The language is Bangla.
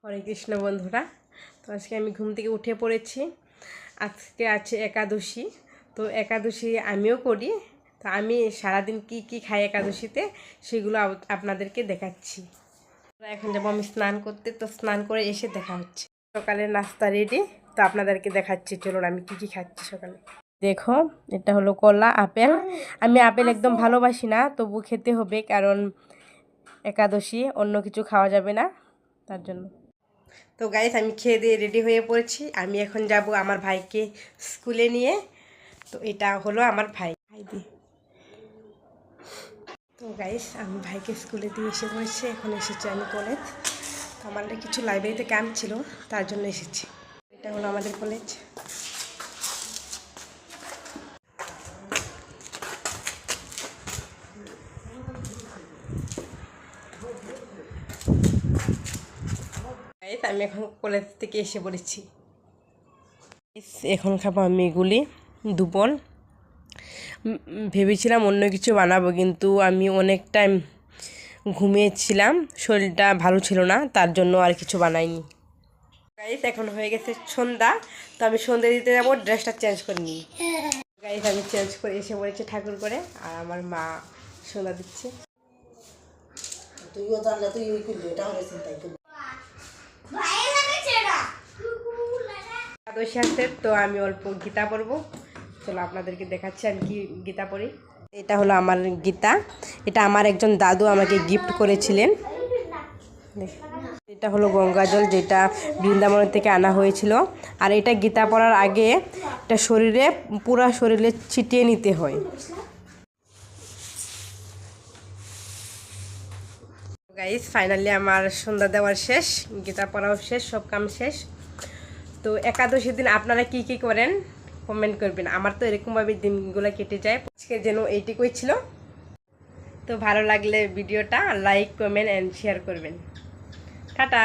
হরে কৃষ্ণ বন্ধুরা। তো আজকে আমি ঘুম থেকে উঠে পড়েছি। আজকে আছে একাদশী। তো একাদশী আমিও করি। তো আমি সারাদিন কি খাই একাদশীতে সেগুলো আপনাদেরকে দেখাচ্ছি। এখন যাবো আমি স্নান করতে। তো স্নান করে এসে দেখা হচ্ছে। সকালে নাস্তা রেডি। তো আপনাদেরকে দেখাচ্ছি, চলুন আমি কি খাচ্ছি সকালে। দেখো, এটা হলো কলা, আপেল। আমি আপেল একদম ভালোবাসি না, তবু খেতে হবে, কারণ একাদশী, অন্য কিছু খাওয়া যাবে না, তার জন্য। তো গাইস, আমি খেয়ে দিয়ে রেডি হয়ে পড়েছি। আমি এখন যাব আমার ভাইকে স্কুলে নিয়ে। তো এটা হলো আমার ভাই দি। তো গাইস, আমি ভাইকে স্কুলে দিয়ে এসে পড়েছি। এখন এসেছি আমি কলেজ। তো আমাদের কিছু লাইব্রেরিতে ক্যাম্প ছিল, তার জন্য এসেছি। এটা হলো আমাদের কলেজ। আমি এখন কলেজ থেকে এসে পড়েছি। এখন খাবো আমি এগুলি দুপুর। ভেবেছিলাম অন্য কিছু বানাবো, কিন্তু আমি অনেক টাইম ঘুমিয়েছিলাম, শরীরটা ভালো ছিল না, তার জন্য আর কিছু বানাইনি। গাইস, এখন হয়ে গেছে সন্ধ্যা। তো আমি সন্ধ্যা দিতে যাবো, ড্রেসটা চেঞ্জ করে নিই। গাইস, আমি চেঞ্জ করে এসে পড়েছি ঠাকুর করে, আর আমার মা সন্ধ্যা দিচ্ছে। একাদশী আছে, তো আমি অল্প গীতা পড়বো। চলো আপনাদেরকে দেখাচ্ছি আমি কি গীতা পড়ি। এটা হলো আমার গীতা। এটা আমার একজন দাদু আমাকে গিফট করেছিলেন। এটা হলো গঙ্গা জল, যেটা বৃন্দাবন থেকে আনা হয়েছিল। আর এটা গীতা পড়ার আগে এটা পুরো শরীরে ছিটিয়ে নিতে হয়। গাইস, ফাইনালি আমার সন্ধ্যা দেওয়ার শেষ, গীতা পড়াও শেষ, সব কাম শেষ। তো একাদশীর দিন আপনারা কি করেন কমেন্ট করবেন। আমার তো এরকমভাবে দিনগুলো কেটে যায়। আজকে যেন এইটুকুই ছিল। তো ভালো লাগলে ভিডিওটা লাইক, কমেন্ট অ্যান্ড শেয়ার করবেন। টাটা।